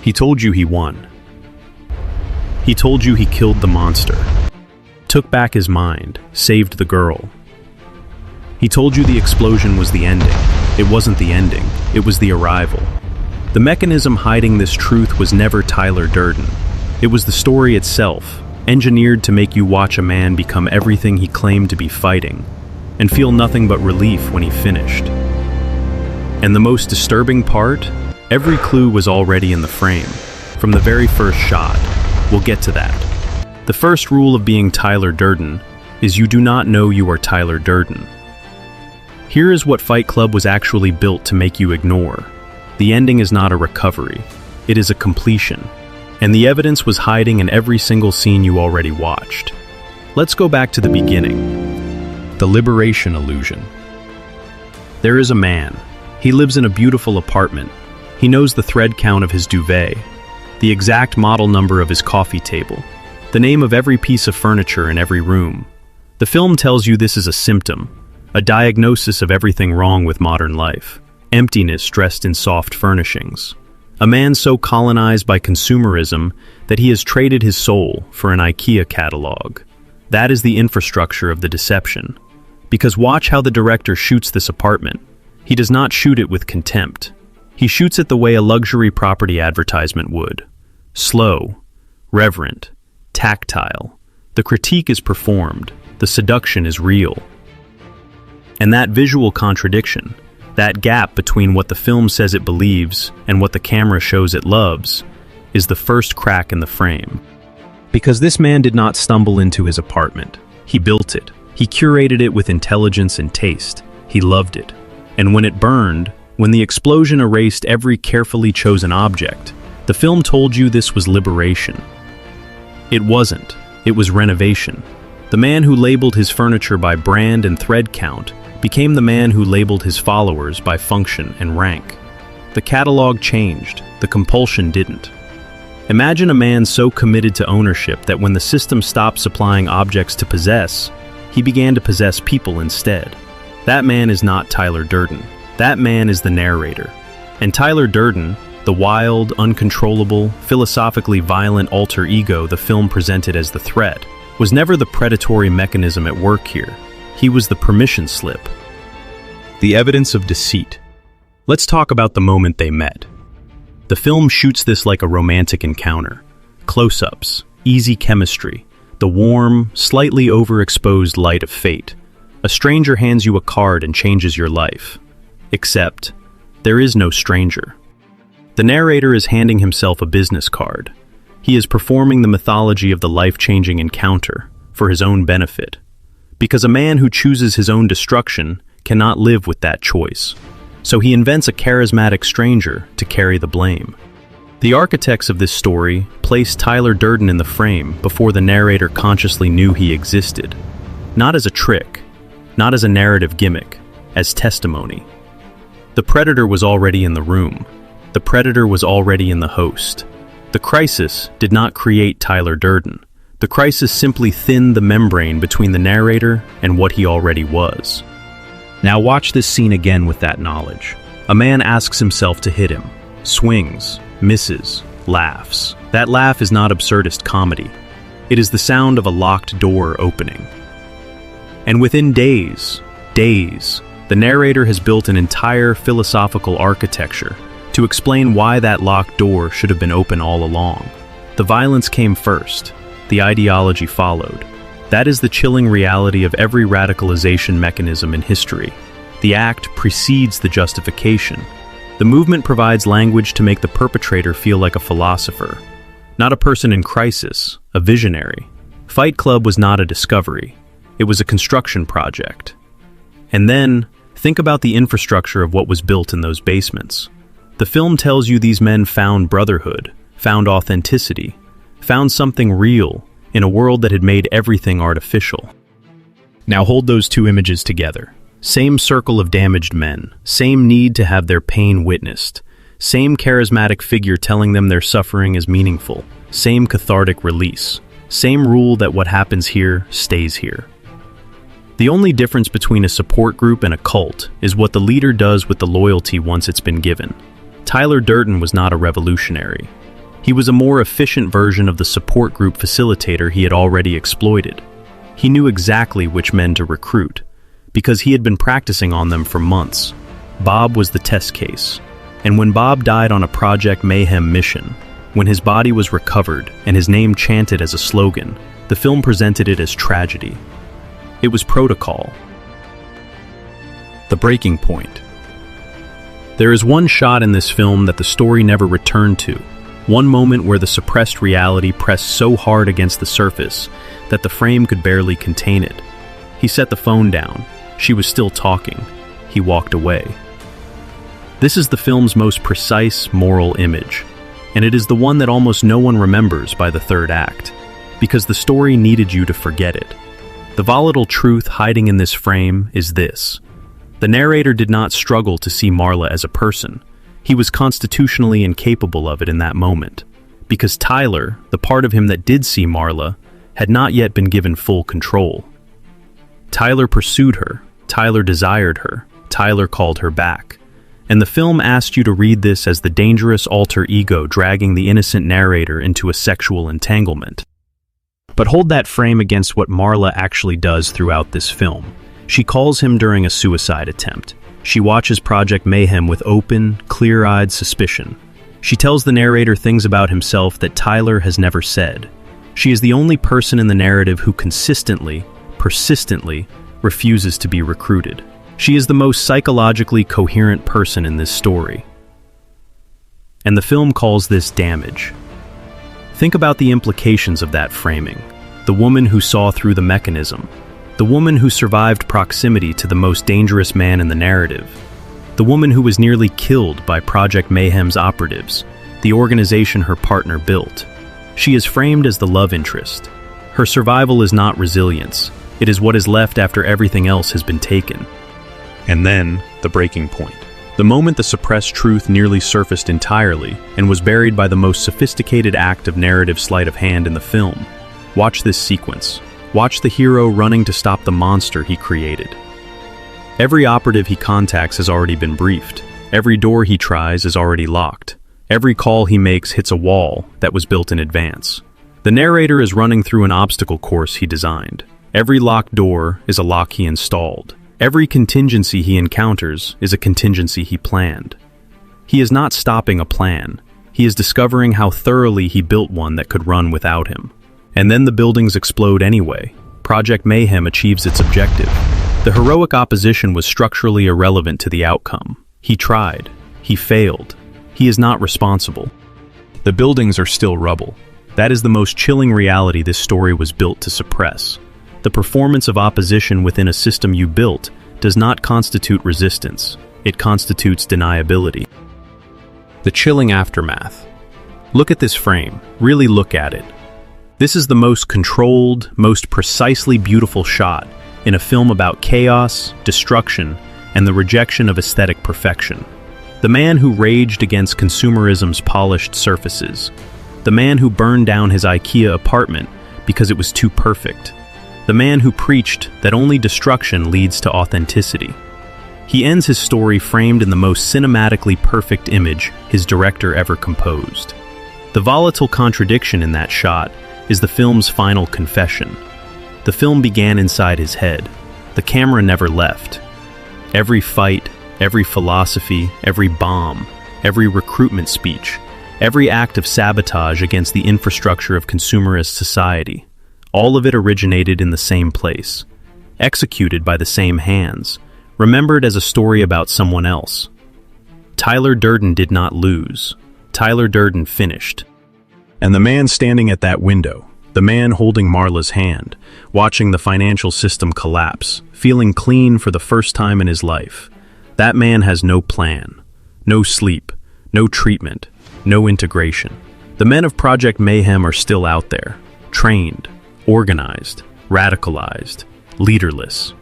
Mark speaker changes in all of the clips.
Speaker 1: He told you he won. He told you he killed the monster, took back his mind, saved the girl. He told you the explosion was the ending. It wasn't the ending, it was the arrival. The mechanism hiding this truth was never Tyler Durden. It was the story itself, engineered to make you watch a man become everything he claimed to be fighting, and feel nothing but relief when he finished. And the most disturbing part? Every clue was already in the frame, from the very first shot. We'll get to that. The first rule of being Tyler Durden is you do not know you are Tyler Durden. Here is what Fight Club was actually built to make you ignore. The ending is not a recovery, it is a completion. And the evidence was hiding in every single scene you already watched. Let's go back to the beginning. The liberation illusion. There is a man. He lives in a beautiful apartment. He knows the thread count of his duvet, the exact model number of his coffee table, the name of every piece of furniture in every room. The film tells you this is a symptom, a diagnosis of everything wrong with modern life. Emptiness dressed in soft furnishings. A man so colonized by consumerism that he has traded his soul for an IKEA catalog. That is the infrastructure of the deception. Because watch how the director shoots this apartment. He does not shoot it with contempt. He shoots it the way a luxury property advertisement would. Slow, reverent, tactile. The critique is performed. The seduction is real. And that visual contradiction, that gap between what the film says it believes and what the camera shows it loves, is the first crack in the frame. Because this man did not stumble into his apartment. He built it. He curated it with intelligence and taste. He loved it. And when it burned, when the explosion erased every carefully chosen object, the film told you this was liberation. It wasn't. It was renovation. The man who labeled his furniture by brand and thread count became the man who labeled his followers by function and rank. The catalog changed. The compulsion didn't. Imagine a man so committed to ownership that when the system stopped supplying objects to possess, he began to possess people instead. That man is not Tyler Durden. That man is the narrator. And Tyler Durden, the wild, uncontrollable, philosophically violent alter ego the film presented as the threat, was never the predatory mechanism at work here. He was the permission slip. The evidence of deceit. Let's talk about the moment they met. The film shoots this like a romantic encounter. Close-ups, easy chemistry, the warm, slightly overexposed light of fate. A stranger hands you a card and changes your life. Except, there is no stranger. The narrator is handing himself a business card. He is performing the mythology of the life-changing encounter for his own benefit. Because a man who chooses his own destruction cannot live with that choice. So he invents a charismatic stranger to carry the blame. The architects of this story placed Tyler Durden in the frame before the narrator consciously knew he existed. Not as a trick, not as a narrative gimmick, as testimony. The predator was already in the room. The predator was already in the host. The crisis did not create Tyler Durden. The crisis simply thinned the membrane between the narrator and what he already was. Now watch this scene again with that knowledge. A man asks himself to hit him, swings, misses, laughs. That laugh is not absurdist comedy. It is the sound of a locked door opening. And within days, the narrator has built an entire philosophical architecture to explain why that locked door should have been open all along. The violence came first. The ideology followed. That is the chilling reality of every radicalization mechanism in history. The act precedes the justification. The movement provides language to make the perpetrator feel like a philosopher, not a person in crisis, a visionary. Fight Club was not a discovery. It was a construction project. And then, think about the infrastructure of what was built in those basements. The film tells you these men found brotherhood, found authenticity, found something real in a world that had made everything artificial. Now hold those two images together. Same circle of damaged men, same need to have their pain witnessed, same charismatic figure telling them their suffering is meaningful, same cathartic release, same rule that what happens here stays here. The only difference between a support group and a cult is what the leader does with the loyalty once it's been given. Tyler Durden was not a revolutionary. He was a more efficient version of the support group facilitator he had already exploited. He knew exactly which men to recruit, because he had been practicing on them for months. Bob was the test case, and when Bob died on a Project Mayhem mission, when his body was recovered and his name chanted as a slogan, the film presented it as tragedy. It was protocol. The breaking point. There is one shot in this film that the story never returned to, one moment where the suppressed reality pressed so hard against the surface that the frame could barely contain it. He set the phone down. She was still talking. He walked away. This is the film's most precise moral image, and it is the one that almost no one remembers by the third act, because the story needed you to forget it. The volatile truth hiding in this frame is this. The narrator did not struggle to see Marla as a person. He was constitutionally incapable of it in that moment, because Tyler, the part of him that did see Marla, had not yet been given full control. Tyler pursued her, Tyler desired her, Tyler called her back. And the film asked you to read this as the dangerous alter ego dragging the innocent narrator into a sexual entanglement. But hold that frame against what Marla actually does throughout this film. She calls him during a suicide attempt. She watches Project Mayhem with open, clear-eyed suspicion. She tells the narrator things about himself that Tyler has never said. She is the only person in the narrative who consistently, persistently, refuses to be recruited. She is the most psychologically coherent person in this story. And the film calls this damage. Think about the implications of that framing. The woman who saw through the mechanism. The woman who survived proximity to the most dangerous man in the narrative. The woman who was nearly killed by Project Mayhem's operatives, the organization her partner built. She is framed as the love interest. Her survival is not resilience. It is what is left after everything else has been taken. And then, the breaking point. The moment the suppressed truth nearly surfaced entirely and was buried by the most sophisticated act of narrative sleight of hand in the film. Watch this sequence. Watch the hero running to stop the monster he created. Every operative he contacts has already been briefed. Every door he tries is already locked. Every call he makes hits a wall that was built in advance. The narrator is running through an obstacle course he designed. Every locked door is a lock he installed. Every contingency he encounters is a contingency he planned. He is not stopping a plan. He is discovering how thoroughly he built one that could run without him. And then the buildings explode anyway. Project Mayhem achieves its objective. The heroic opposition was structurally irrelevant to the outcome. He tried. He failed. He is not responsible. The buildings are still rubble. That is the most chilling reality this story was built to suppress. The performance of opposition within a system you built does not constitute resistance. It constitutes deniability. The chilling aftermath. Look at this frame. Really look at it. This is the most controlled, most precisely beautiful shot in a film about chaos, destruction, and the rejection of aesthetic perfection. The man who raged against consumerism's polished surfaces. The man who burned down his IKEA apartment because it was too perfect. The man who preached that only destruction leads to authenticity. He ends his story framed in the most cinematically perfect image his director ever composed. The volatile contradiction in that shot is the film's final confession. The film began inside his head. The camera never left. Every fight, every philosophy, every bomb, every recruitment speech, every act of sabotage against the infrastructure of consumerist society, all of it originated in the same place, executed by the same hands, remembered as a story about someone else. Tyler Durden did not lose. Tyler Durden finished. And the man standing at that window, the man holding Marla's hand, watching the financial system collapse, feeling clean for the first time in his life, that man has no plan, no sleep, no treatment, no integration. The men of Project Mayhem are still out there, trained, organized, radicalized, leaderless.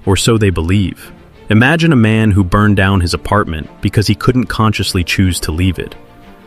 Speaker 1: Or so they believe. Imagine a man who burned down his apartment because he couldn't consciously choose to leave it,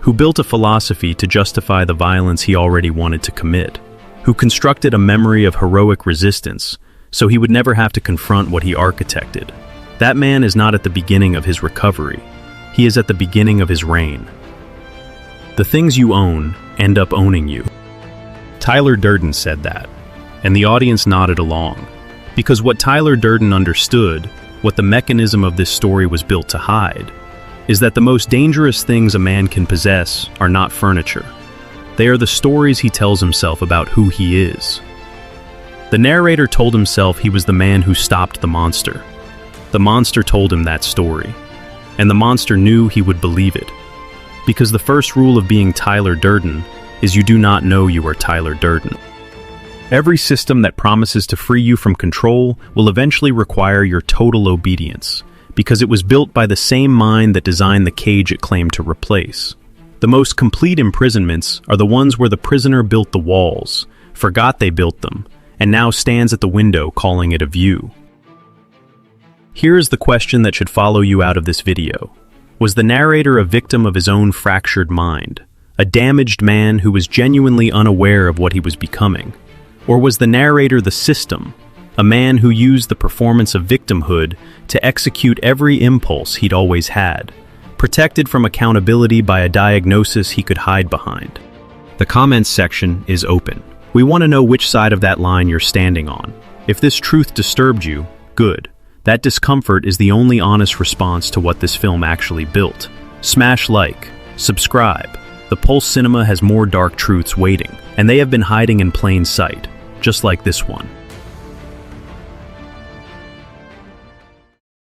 Speaker 1: who built a philosophy to justify the violence he already wanted to commit, who constructed a memory of heroic resistance so he would never have to confront what he architected. That man is not at the beginning of his recovery. He is at the beginning of his reign. The things you own end up owning you. Tyler Durden said that, and the audience nodded along, because what Tyler Durden understood, what the mechanism of this story was built to hide, is that the most dangerous things a man can possess are not furniture. They are the stories he tells himself about who he is. The narrator told himself he was the man who stopped the monster. The monster told him that story, and the monster knew he would believe it. Because the first rule of being Tyler Durden is you do not know you are Tyler Durden. Every system that promises to free you from control will eventually require your total obedience, because it was built by the same mind that designed the cage it claimed to replace. The most complete imprisonments are the ones where the prisoner built the walls, forgot they built them, and now stands at the window calling it a view. Here is the question that should follow you out of this video. Was the narrator a victim of his own fractured mind, a damaged man who was genuinely unaware of what he was becoming? Or was the narrator the system, a man who used the performance of victimhood to execute every impulse he'd always had, protected from accountability by a diagnosis he could hide behind? The comments section is open. We want to know which side of that line you're standing on. If this truth disturbed you, good. That discomfort is the only honest response to what this film actually built. Smash like, subscribe. The Pulse Cinema has more dark truths waiting, and they have been hiding in plain sight, just like this one.